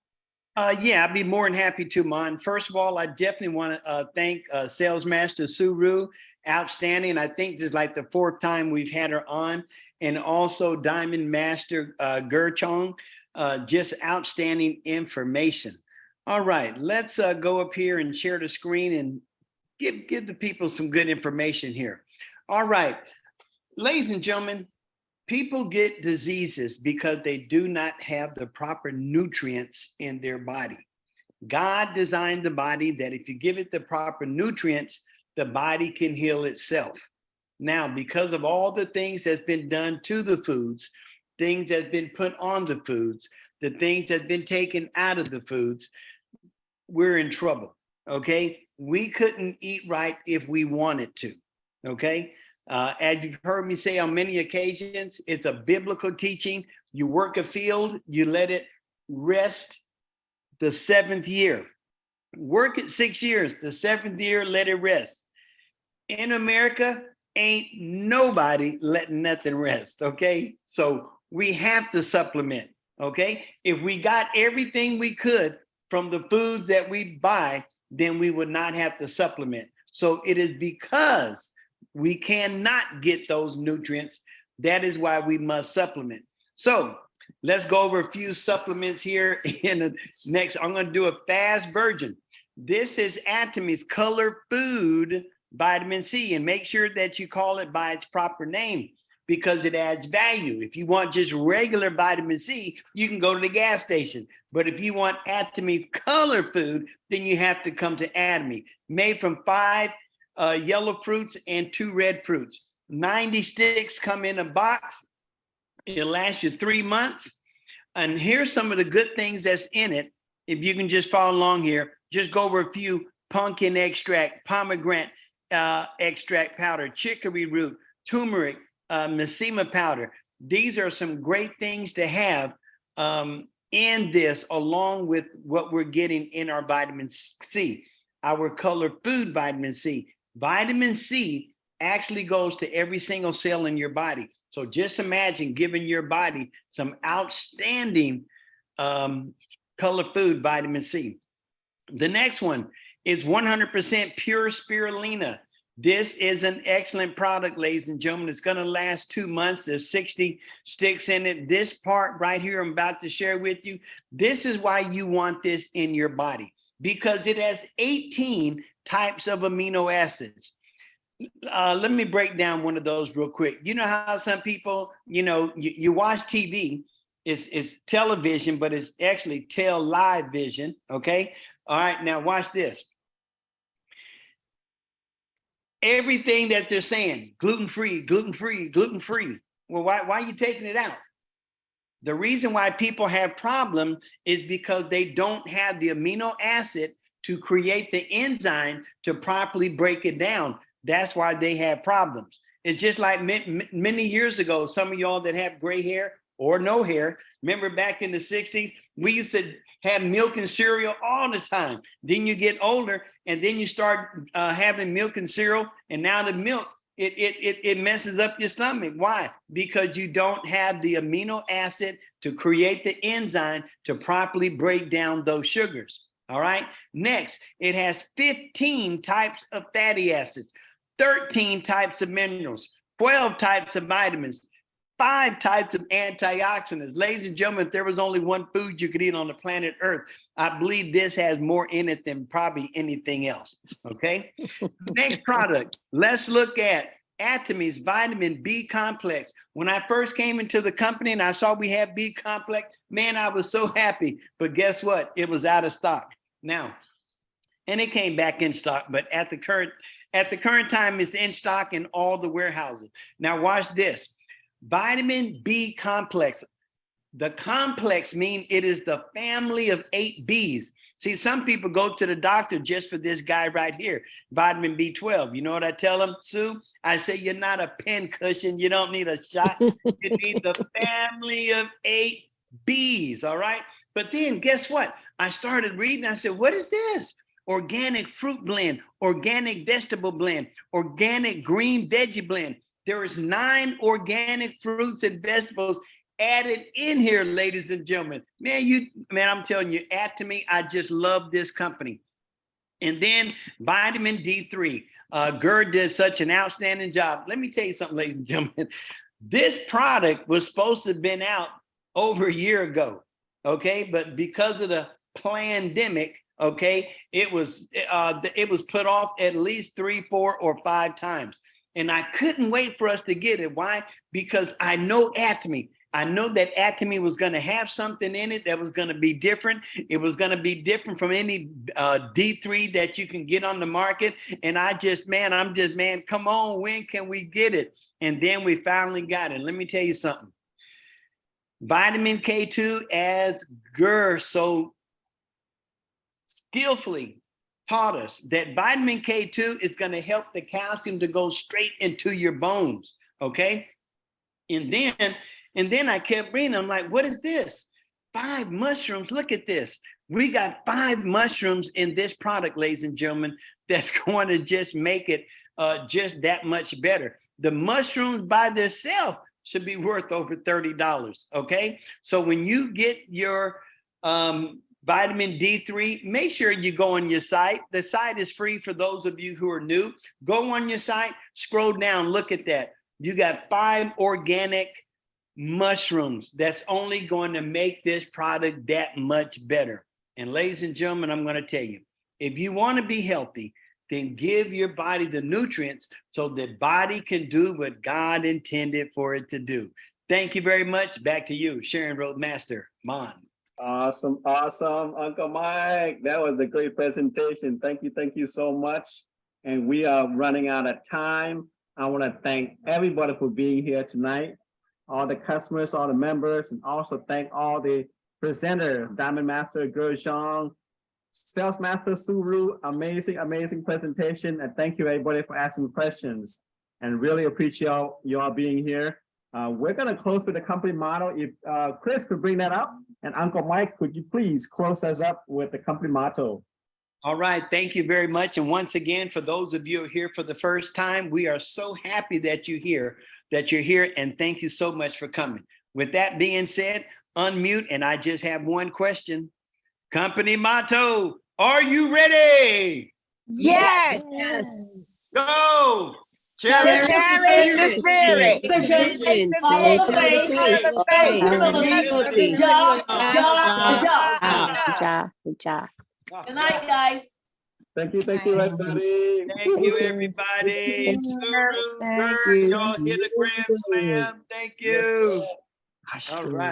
S2: Yeah, I'd be more than happy to, Mon. First of all, I definitely want to thank Sales Master Rhew. Outstanding. I think this is like the 4th time we've had her on. And also Diamond Master Xiong. Just outstanding information. All right, let's go up here and share the screen and give the people some good information here. All right, ladies and gentlemen, people get diseases because they do not have the proper nutrients in their body. God designed the body that if you give it the proper nutrients, the body can heal itself. Now, because of all the things that's been done to the foods, things that's been put on the foods, the things that's been taken out of the foods, we're in trouble, okay? We couldn't eat right if we wanted to, okay? As you've heard me say on many occasions, it's a biblical teaching. You work a field, you let it rest the 7th year. Work it 6 years, the 7th year, let it rest. In America, ain't nobody letting nothing rest, okay? So we have to supplement, okay? If we got everything we could from the foods that we buy, then we would not have to supplement. So it is because we cannot get those nutrients. That is why we must supplement. So let's go over a few supplements here in the next. I'm going to do a fast version. This is Atomy's Color Food Vitamin C, and make sure that you call it by its proper name because it adds value. If you want just regular vitamin C, you can go to the gas station. But if you want Atomy Color Food, then you have to come to Atomy. Made from 5 yellow fruits and 2 red fruits. 90 sticks come in a box. It'll last you 3 months. And here's some of the good things that's in it. If you can just follow along here, just go over a few: pumpkin extract, pomegranate extract powder, chicory root, turmeric, messima powder. These are some great things to have in this, along with what we're getting in our vitamin C, our color food vitamin C. Vitamin C actually goes to every single cell in your body. So just imagine giving your body some outstanding color food vitamin C. The next one is 100% pure spirulina. This is an excellent product, ladies and gentlemen. It's going to last 2 months. There's 60 sticks in it. This part right here I'm about to share with you, this is why you want this in your body, because it has 18 types of amino acids. Let me break down one of those real quick. You know how some people, you watch TV, it's television, but it's actually live vision, okay? All right, now watch this. Everything that they're saying, gluten-free, gluten-free, gluten-free. Well, why are you taking it out? The reason why people have problems is because they don't have the amino acid to create the enzyme to properly break it down. That's why they have problems. It's just like many years ago, some of y'all that have gray hair or no hair, remember back in the 60s, we used to have milk and cereal all the time. Then you get older and then you start having milk and cereal, and now the milk, it messes up your stomach. Why? Because you don't have the amino acid to create the enzyme to properly break down those sugars. All right. Next, it has 15 types of fatty acids, 13 types of minerals, 12 types of vitamins, 5 types of antioxidants. Ladies and gentlemen, if there was only one food you could eat on the planet Earth, I believe this has more in it than probably anything else. Okay. Next product, let's look at Atomy's vitamin B complex. When I first came into the company and I saw we had B complex, man, I was so happy. But guess what? It was out of stock now. And it came back in stock, but at the current At the current time, it's in stock in all the warehouses. Now watch this. Vitamin B complex. The complex means it is the family of 8 Bs. See, some people go to the doctor just for this guy right here, vitamin B12. You know what I tell them, Sue? I say, you're not a pin cushion. You don't need a shot. You need the family of 8 Bs, all right? But then guess what? I started reading. I said, what is this? Organic fruit blend, organic vegetable blend, organic green veggie blend. There is 9 organic fruits and vegetables added in here, ladies and gentlemen. Man, I'm telling you, Atomy, I just love this company. And then vitamin D3. Gerd did such an outstanding job. Let me tell you something, ladies and gentlemen. This product was supposed to have been out over a year ago, okay? But because of the pandemic, okay, it was put off at least 3, 4, or 5 times. And I couldn't wait for us to get it. Why? Because I know Atomy. I know that Atomy was going to have something in it that was going to be different. It was going to be different from any D3 that you can get on the market. And I'm just, man, come on, when can we get it? And then we finally got it. Let me tell you something. Vitamin K2, as Ger so skillfully taught us, that vitamin K2 is going to help the calcium to go straight into your bones, okay? And then I kept reading, I'm like, what is this? 5 mushrooms, look at this. We got 5 mushrooms in this product, ladies and gentlemen, that's going to just make it just that much better. The mushrooms by themselves should be worth over $30, okay? So when you get your vitamin D3, make sure you go on your site. The site is free for those of you who are new. Go on your site, scroll down, look at that. You got 5 organic mushrooms that's only going to make this product that much better. And ladies and gentlemen, I'm going to tell you, if you want to be healthy, then give your body the nutrients so the body can do what God intended for it to do. Thank you very much. Back to you, Sharon Roadmaster Mon.
S1: Awesome, awesome, Uncle Mike. That was a great presentation. Thank you so much. And we are running out of time. I want to thank everybody for being here tonight, all the customers, all the members, and also thank all the presenters, Diamond Master Xiong, Sales Master Rhew. Amazing presentation. And thank you everybody for asking questions, and really appreciate y'all being here. We're going to close with the company motto. If Chris could bring that up, and Uncle Mike, could you please close us up with the company motto?
S2: All right, thank you very much. And once again, for those of you who are here for the first time, we are so happy that you're here, and thank you so much for coming. With that being said, unmute, and I just have one question. Company motto, are you ready?
S3: Yes.
S7: Yes.
S2: Go!
S3: Cherish the spirit.
S5: Vision.
S3: Follow the faith.
S5: Good job.
S3: Good night, guys.
S1: Thank you, everybody.
S2: Thank you, everybody. Suru, Gert, y'all hit a grand slam. Thank you.
S1: Yes,
S2: All right.